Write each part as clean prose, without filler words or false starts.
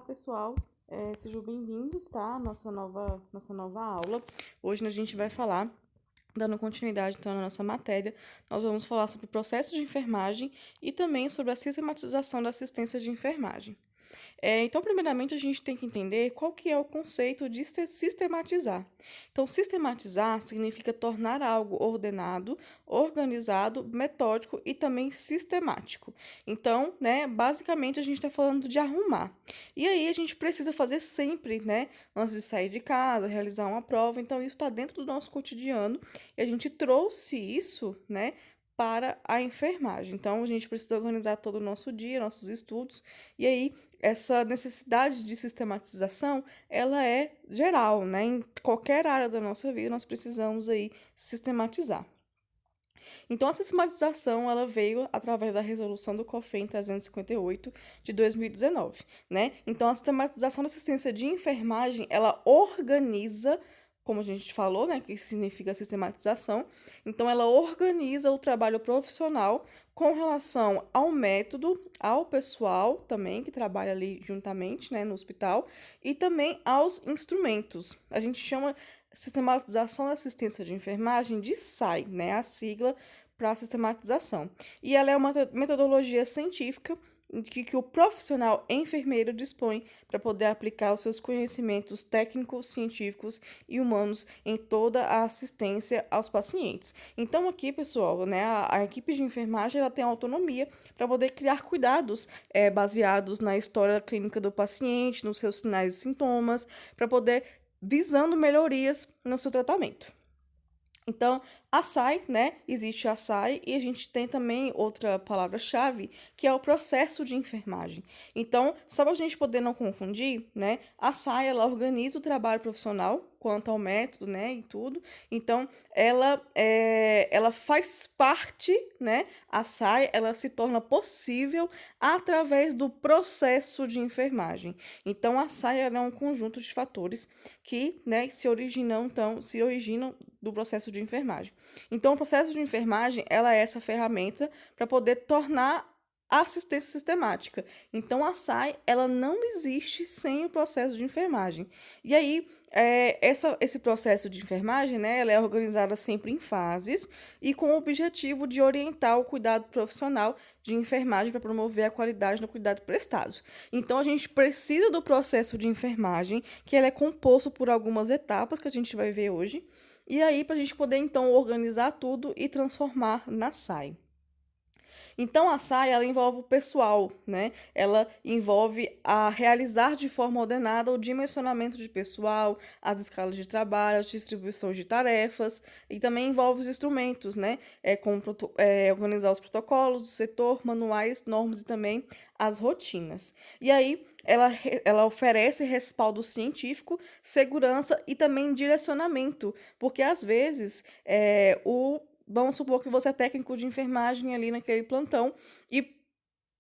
pessoal, sejam bem-vindos, tá? Nossa nova aula. Hoje a gente vai falar, dando continuidade então na nossa matéria, nós vamos falar sobre o processo de enfermagem e também sobre a sistematização da assistência de enfermagem. Então, primeiramente, a gente tem que entender qual que é o conceito de sistematizar. Então, sistematizar significa tornar algo ordenado, organizado, metódico e também sistemático. Então, né, basicamente, a gente está falando de arrumar. E aí, a gente precisa fazer sempre, né, antes de sair de casa, realizar uma prova. Então, isso está dentro do nosso cotidiano e a gente trouxe isso, né, para a enfermagem. Então, a gente precisa organizar todo o nosso dia, nossos estudos, e aí essa necessidade de sistematização, ela é geral, né? Em qualquer área da nossa vida, nós precisamos aí sistematizar. Então, a sistematização, ela veio através da resolução do COFEN 358 de 2019, né? Então, a sistematização da assistência de enfermagem, ela organiza, como a gente falou, né, que significa sistematização. Então, ela organiza o trabalho profissional com relação ao método, ao pessoal também que trabalha ali juntamente, né, no hospital, e também aos instrumentos. A gente chama sistematização da assistência de enfermagem de SAI, né, a sigla para sistematização. E ela é uma metodologia científica que o profissional enfermeiro dispõe para poder aplicar os seus conhecimentos técnicos, científicos e humanos em toda a assistência aos pacientes. Então aqui, pessoal, né, a equipe de enfermagem ela tem autonomia para poder criar cuidados baseados na história clínica do paciente, nos seus sinais e sintomas, para poder visando melhorias no seu tratamento. Então, a SAI, né? Existe a SAI e a gente tem também outra palavra-chave, que é o processo de enfermagem. Então, só para a gente poder não confundir, né? A SAI, ela organiza o trabalho profissional quanto ao método, né? E tudo. Então, ela faz parte, né? A SAI, ela se torna possível através do processo de enfermagem. Então, a SAI ela é um conjunto de fatores que, né, se originam do processo de enfermagem. Então, o processo de enfermagem, ela é essa ferramenta para poder tornar a assistência sistemática. Então, a SAI, ela não existe sem o processo de enfermagem. E aí, esse processo de enfermagem, né, ela é organizada sempre em fases e com o objetivo de orientar o cuidado profissional de enfermagem para promover a qualidade no cuidado prestado. Então, a gente precisa do processo de enfermagem, que ele é composto por algumas etapas que a gente vai ver hoje, e aí, para a gente poder, então, organizar tudo e transformar na SAI. Então, a SAI, ela envolve o pessoal, né? Ela envolve a realizar de forma ordenada o dimensionamento de pessoal, as escalas de trabalho, as distribuições de tarefas, e também envolve os instrumentos, né? Organizar os protocolos do setor, manuais, normas e também as rotinas. E aí, ela oferece respaldo científico, segurança e também direcionamento, porque às vezes vamos supor que você é técnico de enfermagem ali naquele plantão e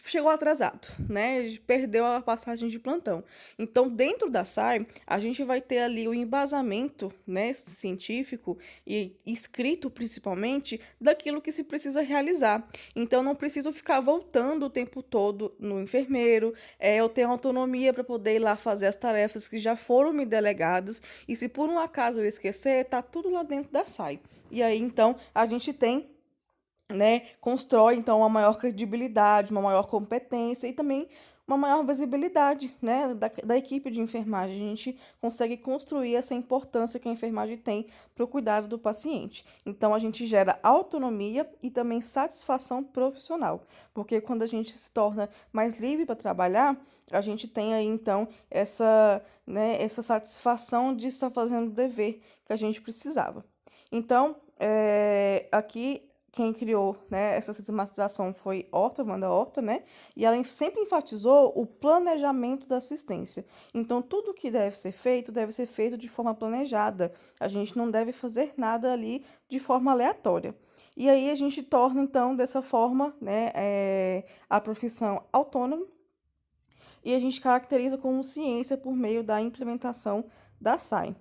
chegou atrasado, né? Perdeu a passagem de plantão. Então, dentro da SAI, a gente vai ter ali o embasamento, né, científico e escrito principalmente daquilo que se precisa realizar. Então, não preciso ficar voltando o tempo todo no enfermeiro. Eu tenho autonomia para poder ir lá fazer as tarefas que já foram me delegadas. E se por um acaso eu esquecer, tá tudo lá dentro da SAI. E aí, então, a gente tem, né, constrói então uma maior credibilidade, uma maior competência e também uma maior visibilidade, né, da equipe de enfermagem. A gente consegue construir essa importância que a enfermagem tem para o cuidado do paciente. Então, a gente gera autonomia e também satisfação profissional, porque quando a gente se torna mais livre para trabalhar, a gente tem aí, então, essa satisfação de estar fazendo o dever que a gente precisava. Então, aqui quem criou, né, essa sistematização foi Horta, Wanda Horta, né? E ela sempre enfatizou o planejamento da assistência. Então, tudo que deve ser feito de forma planejada. A gente não deve fazer nada ali de forma aleatória. E aí a gente torna, então, dessa forma, né, a profissão autônoma e a gente caracteriza como ciência por meio da implementação da SAI.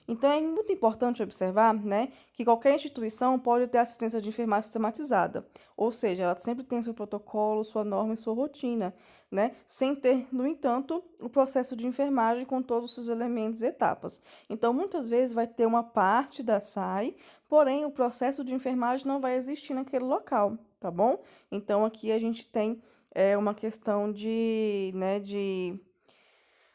Então, é muito importante observar, né, que qualquer instituição pode ter assistência de enfermagem sistematizada, ou seja, ela sempre tem seu protocolo, sua norma e sua rotina, né, sem ter, no entanto, o processo de enfermagem com todos os seus elementos e etapas. Então, muitas vezes vai ter uma parte da SAI, porém, o processo de enfermagem não vai existir naquele local, tá bom? Então, aqui a gente tem uma questão de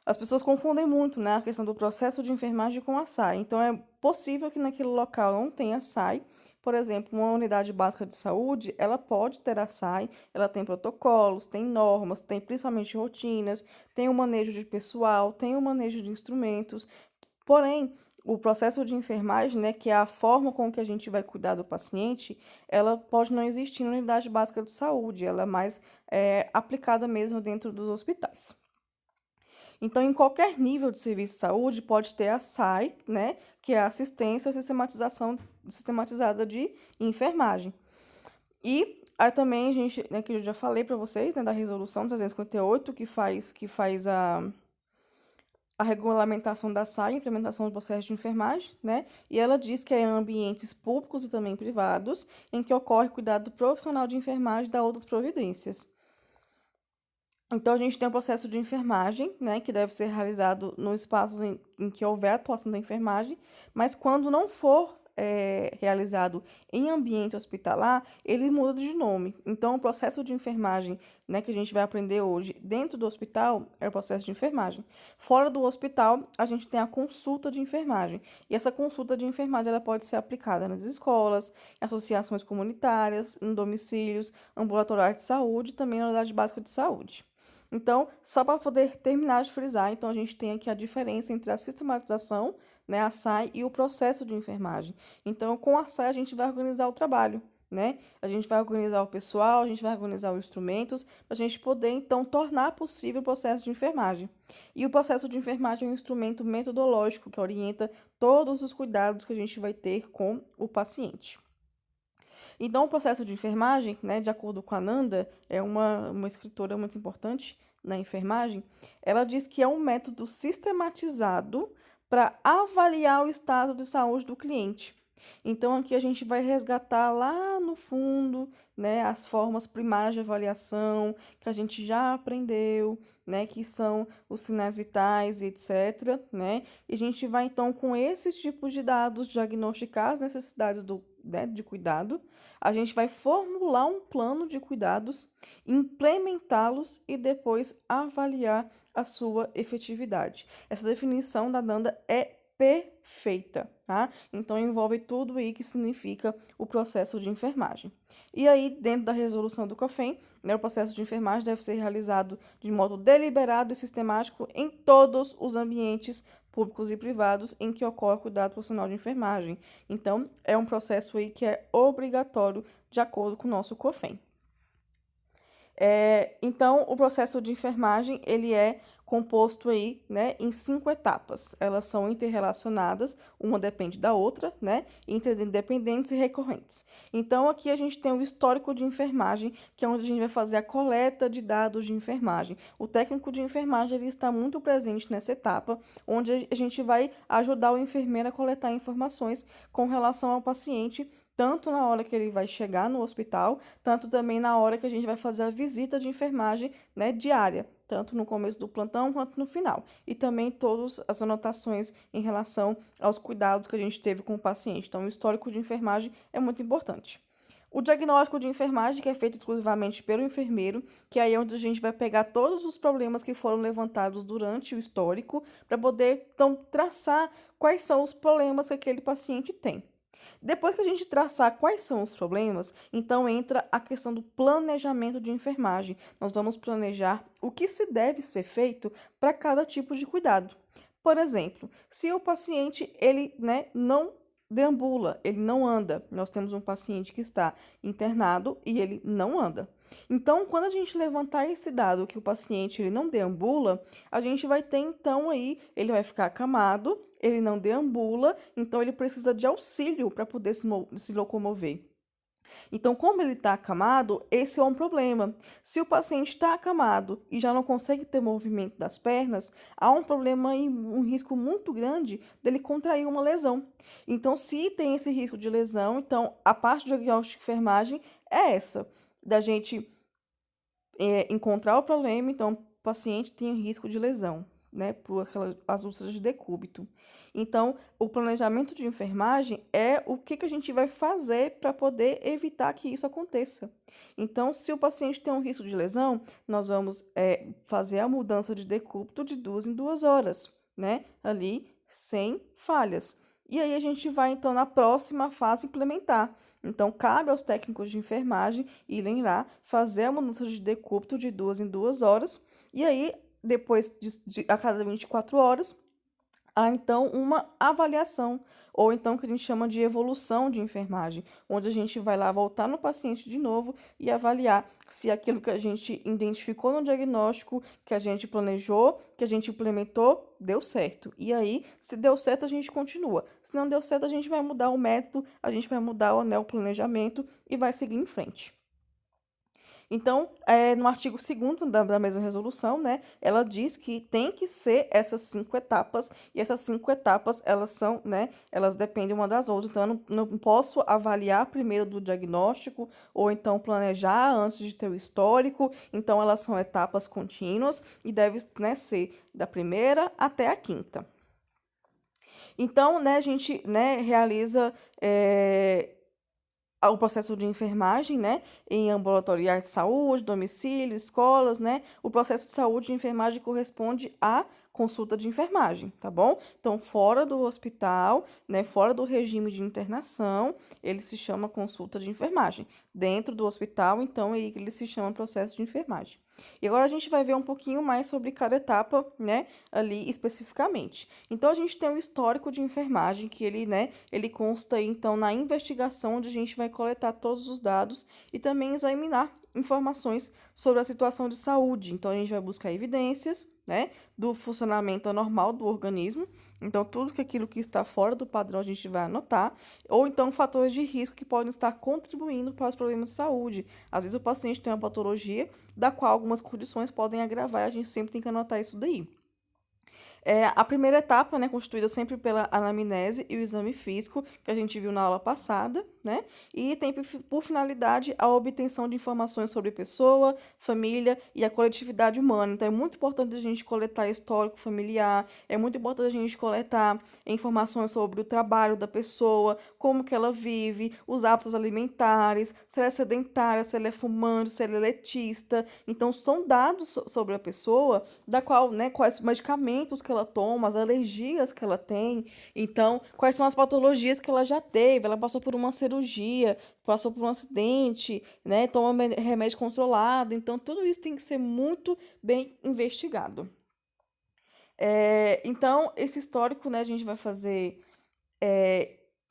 as pessoas confundem muito, né, a questão do processo de enfermagem com a SAI. Então, é possível que naquele local não tenha SAI. Por exemplo, uma unidade básica de saúde, ela pode ter a SAI, ela tem protocolos, tem normas, tem principalmente rotinas, tem o manejo de pessoal, tem o manejo de instrumentos. Porém, o processo de enfermagem, né, que é a forma com que a gente vai cuidar do paciente, ela pode não existir na unidade básica de saúde, ela é mais aplicada mesmo dentro dos hospitais. Então, em qualquer nível de serviço de saúde, pode ter a SAI, né, que é a assistência ou sistematização sistematizada de enfermagem. E aí também a gente, né, que eu já falei para vocês, né, da resolução 358, que faz a regulamentação da SAI, implementação do processo de enfermagem, né? E ela diz que é em ambientes públicos e também privados, em que ocorre cuidado profissional de enfermagem da outras providências. Então, a gente tem o processo de enfermagem, né, que deve ser realizado nos espaços em que houver atuação da enfermagem, mas quando não for realizado em ambiente hospitalar, ele muda de nome. Então, o processo de enfermagem, né, que a gente vai aprender hoje dentro do hospital é o processo de enfermagem. Fora do hospital, a gente tem a consulta de enfermagem. E essa consulta de enfermagem ela pode ser aplicada nas escolas, em associações comunitárias, em domicílios, ambulatoriais de saúde e também na unidade básica de saúde. Então, só para poder terminar de frisar, então a gente tem aqui a diferença entre a sistematização, né, a SAI, e o processo de enfermagem. Então, com a SAI, a gente vai organizar o trabalho, né? A gente vai organizar o pessoal, a gente vai organizar os instrumentos, para a gente poder, então, tornar possível o processo de enfermagem. E o processo de enfermagem é um instrumento metodológico que orienta todos os cuidados que a gente vai ter com o paciente. Então, o processo de enfermagem, né, de acordo com a Nanda, é uma escritora muito importante na enfermagem, ela diz que é um método sistematizado para avaliar o estado de saúde do cliente. Então, aqui a gente vai resgatar lá no fundo, né, as formas primárias de avaliação que a gente já aprendeu, né, que são os sinais vitais e etc, né? E a gente vai, então, com esses tipos de dados, diagnosticar as necessidades de cuidado, a gente vai formular um plano de cuidados, implementá-los e depois avaliar a sua efetividade. Essa definição da Nanda é perfeita, tá? Então envolve tudo aí que significa o processo de enfermagem. E aí, dentro da resolução do COFEN, né, o processo de enfermagem deve ser realizado de modo deliberado e sistemático em todos os ambientes públicos e privados em que ocorre cuidado profissional de enfermagem. Então, é um processo aí que é obrigatório de acordo com o nosso COFEN. Então, o processo de enfermagem, ele é composto aí, né, em 5 etapas. Elas são interrelacionadas, uma depende da outra, né, interdependentes e recorrentes. Então, aqui a gente tem o histórico de enfermagem, que é onde a gente vai fazer a coleta de dados de enfermagem. O técnico de enfermagem, ele está muito presente nessa etapa, onde a gente vai ajudar o enfermeiro a coletar informações com relação ao paciente, tanto na hora que ele vai chegar no hospital, tanto também na hora que a gente vai fazer a visita de enfermagem, né, diária, tanto no começo do plantão quanto no final. E também todas as anotações em relação aos cuidados que a gente teve com o paciente. Então, o histórico de enfermagem é muito importante. O diagnóstico de enfermagem, que é feito exclusivamente pelo enfermeiro, que aí é onde a gente vai pegar todos os problemas que foram levantados durante o histórico, para poder, então, traçar quais são os problemas que aquele paciente tem. Depois que a gente traçar quais são os problemas, então entra a questão do planejamento de enfermagem. Nós vamos planejar o que se deve ser feito para cada tipo de cuidado. Por exemplo, se o paciente ele, né, não deambula, ele não anda. Nós temos um paciente que está internado e ele não anda. Então, quando a gente levantar esse dado que o paciente ele não deambula, a gente vai ter então aí, ele vai ficar acamado, ele não deambula, então ele precisa de auxílio para poder se locomover. Então, como ele está acamado, esse é um problema. Se o paciente está acamado e já não consegue ter movimento das pernas, há um problema e um risco muito grande dele contrair uma lesão. Então, se tem esse risco de lesão, então a parte do diagnóstico de enfermagem é essa, da gente encontrar o problema, então o paciente tem risco de lesão, né, por as úlceras de decúbito. Então, o planejamento de enfermagem é o que a gente vai fazer para poder evitar que isso aconteça. Então, se o paciente tem um risco de lesão, nós vamos fazer a mudança de decúbito de 2 em 2 horas, né, ali sem falhas. E aí a gente vai, então, na próxima fase, implementar. Então, cabe aos técnicos de enfermagem irem lá fazer a mudança de decúbito de 2 em 2 horas. E aí, depois a cada 24 horas, há então uma avaliação, ou então que a gente chama de evolução de enfermagem, onde a gente vai lá voltar no paciente de novo e avaliar se aquilo que a gente identificou no diagnóstico, que a gente planejou, que a gente implementou, deu certo. E aí, se deu certo, a gente continua. Se não deu certo, a gente vai mudar o método, a gente vai mudar o neoplanejamento e vai seguir em frente. Então, no artigo 2º da mesma resolução, né, ela diz que tem que ser essas 5 etapas, e essas 5 etapas, elas são, né, elas dependem uma das outras. Então, eu não posso avaliar primeiro do diagnóstico, ou então planejar antes de ter o histórico. Então, elas são etapas contínuas e deve, né, ser da primeira até a quinta. Então, né, a gente, né, realiza o processo de enfermagem, né, em ambulatoriais de saúde, domicílio, escolas, né, o processo de saúde de enfermagem corresponde à consulta de enfermagem, tá bom? Então, fora do hospital, né, fora do regime de internação, ele se chama consulta de enfermagem. Dentro do hospital, então, ele se chama processo de enfermagem. E agora a gente vai ver um pouquinho mais sobre cada etapa, né, ali especificamente. Então, a gente tem o histórico de enfermagem, que ele, né, ele consta, então, na investigação, onde a gente vai coletar todos os dados e também examinar informações sobre a situação de saúde. Então, a gente vai buscar evidências, né, do funcionamento anormal do organismo. Então, tudo aquilo que está fora do padrão a gente vai anotar, ou então fatores de risco que podem estar contribuindo para os problemas de saúde. Às vezes o paciente tem uma patologia da qual algumas condições podem agravar, e a gente sempre tem que anotar isso daí. A primeira etapa, né, constituída sempre pela anamnese e o exame físico, que a gente viu na aula passada, né, e tem por finalidade a obtenção de informações sobre pessoa, família e a coletividade humana. Então, é muito importante a gente coletar histórico familiar, é muito importante a gente coletar informações sobre o trabalho da pessoa, como que ela vive, os hábitos alimentares, se ela é sedentária, se ela é fumante, se ela é letista. Então, são dados sobre a pessoa, da qual, né, quais medicamentos que ela toma, as alergias que ela tem, então, quais são as patologias que ela já teve, ela passou por uma cirurgia, passou por um acidente, né, toma remédio controlado, então, tudo isso tem que ser muito bem investigado. Então, esse histórico, né, a gente vai fazer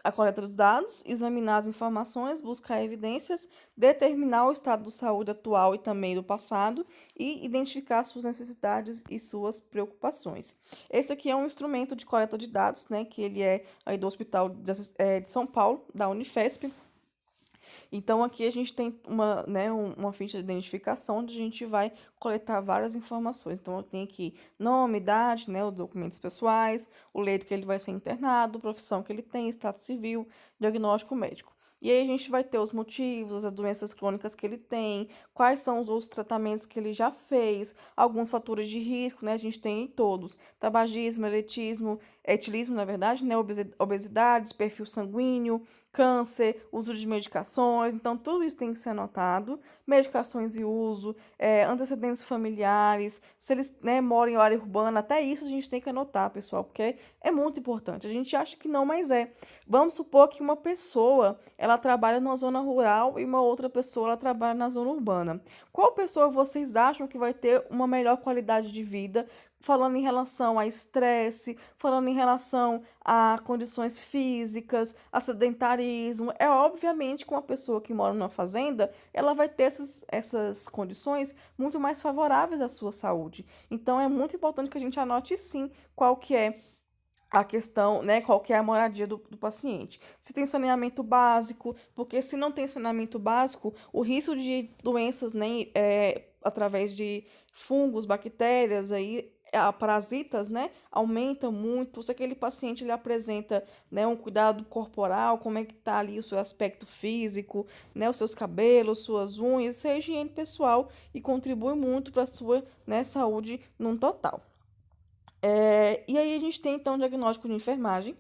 a coleta dos dados, examinar as informações, buscar evidências, determinar o estado de saúde atual e também do passado e identificar suas necessidades e suas preocupações. Esse aqui é um instrumento de coleta de dados, né, que ele é aí do Hospital de São Paulo, da Unifesp. Então, aqui a gente tem uma ficha de identificação onde a gente vai coletar várias informações. Então, eu tenho aqui nome, idade, né, os documentos pessoais, o leito que ele vai ser internado, profissão que ele tem, estado civil, diagnóstico médico. E aí a gente vai ter os motivos, as doenças crônicas que ele tem, quais são os outros tratamentos que ele já fez, alguns fatores de risco, né? A gente tem todos: tabagismo, etilismo, na verdade, né? Obesidade, perfil sanguíneo, câncer, uso de medicações. Então, tudo isso tem que ser anotado. Medicações e uso, antecedentes familiares, se eles, né, moram em área urbana, até isso a gente tem que anotar, pessoal, porque é muito importante. A gente acha que não, mas é. Vamos supor que uma pessoa, ela trabalha numa zona rural e uma outra pessoa, ela trabalha na zona urbana. Qual pessoa vocês acham que vai ter uma melhor qualidade de vida, falando em relação a estresse, falando em relação a condições físicas, a sedentarismo? É obviamente que uma pessoa que mora numa fazenda, ela vai ter essas condições muito mais favoráveis à sua saúde. Então, é muito importante que a gente anote sim qual que é a questão, né, qual que é a moradia do paciente. Se tem saneamento básico, porque se não tem saneamento básico, o risco de doenças, né, através de fungos, bactérias, aí, parasitas, né, aumenta muito. Se aquele paciente ele apresenta, né, um cuidado corporal, como é que tá ali o seu aspecto físico, né, os seus cabelos, suas unhas, isso é higiene pessoal e contribui muito para a sua, né, saúde num total. E aí a gente tem, então, o diagnóstico de enfermagem,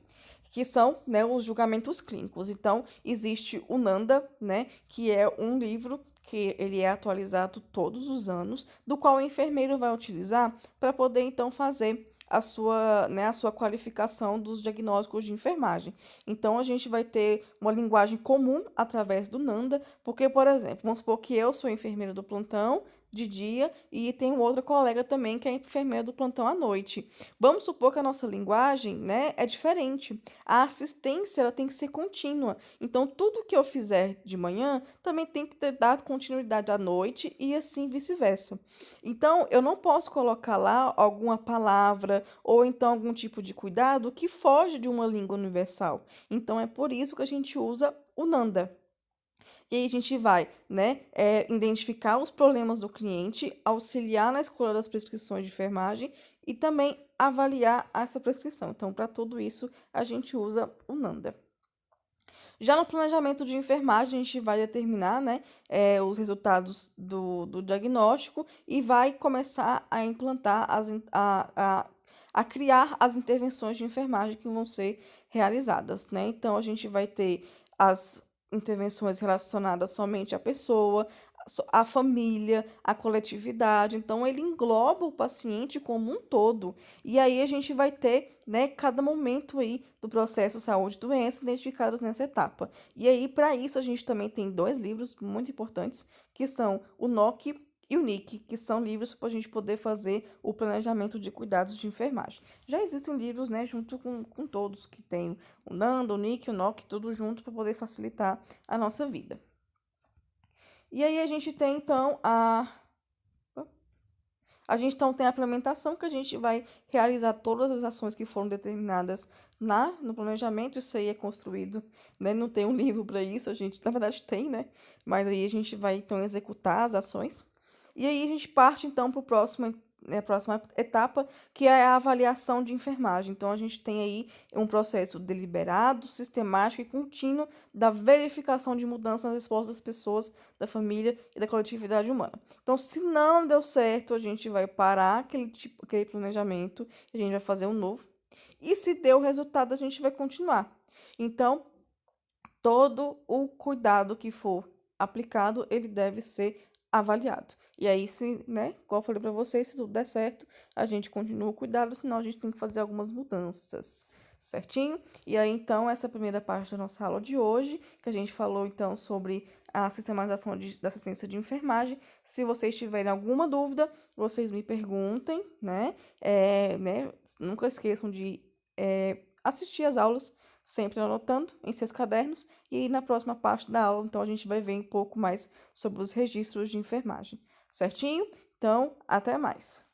que são, né, os julgamentos clínicos. Então, existe o NANDA, né, que é um livro que ele é atualizado todos os anos, do qual o enfermeiro vai utilizar para poder, então, fazer a sua qualificação dos diagnósticos de enfermagem. Então, a gente vai ter uma linguagem comum através do NANDA, porque, por exemplo, vamos supor que eu sou enfermeira do plantão de dia e tem outra colega também que é enfermeira do plantão à noite. Vamos supor que a nossa linguagem, né, é diferente. A assistência, ela tem que ser contínua. Então, tudo que eu fizer de manhã também tem que ter dado continuidade à noite e assim vice-versa. Então, eu não posso colocar lá alguma palavra ou então algum tipo de cuidado que foge de uma língua universal. Então, é por isso que a gente usa o Nanda. E aí a gente vai, né, identificar os problemas do cliente, auxiliar na escolha das prescrições de enfermagem e também avaliar essa prescrição. Então, para tudo isso, a gente usa o NANDA. Já no planejamento de enfermagem, a gente vai determinar, né, os resultados do diagnóstico e vai começar a implantar, a criar as intervenções de enfermagem que vão ser realizadas, né? Então, a gente vai ter as intervenções relacionadas somente à pessoa, à família, à coletividade. Então, ele engloba o paciente como um todo. E aí a gente vai ter, né, cada momento aí do processo saúde e doença identificados nessa etapa. E aí, para isso, a gente também tem dois livros muito importantes, que são o NOC e o NIC, que são livros para a gente poder fazer o planejamento de cuidados de enfermagem. Já existem livros, né, junto com todos, que tem o NANDA, o NIC, o NOC, tudo junto para poder facilitar a nossa vida. E aí a gente tem, então, a gente então tem a implementação, que a gente vai realizar todas as ações que foram determinadas no planejamento. Isso aí é construído, né? Não tem um livro para isso, a gente, na verdade, tem, né? Mas aí a gente vai então executar as ações. E aí a gente parte então para o próximo, né, a próxima etapa, que é a avaliação de enfermagem. Então a gente tem aí um processo deliberado, sistemático e contínuo da verificação de mudanças nas respostas das pessoas, da família e da coletividade humana. Então, se não deu certo, a gente vai parar aquele planejamento, a gente vai fazer um novo. E se deu resultado, a gente vai continuar. Então, todo o cuidado que for aplicado, ele deve ser avaliado. E aí, se, né, como eu falei para vocês, se tudo der certo, a gente continua o cuidado, senão a gente tem que fazer algumas mudanças, certinho? E aí, então, essa é a primeira parte da nossa aula de hoje, que a gente falou, então, sobre a sistematização da assistência de enfermagem. Se vocês tiverem alguma dúvida, vocês me perguntem, né? Nunca esqueçam de assistir as aulas, sempre anotando em seus cadernos. E aí, na próxima parte da aula, então, a gente vai ver um pouco mais sobre os registros de enfermagem. Certinho? Então, até mais.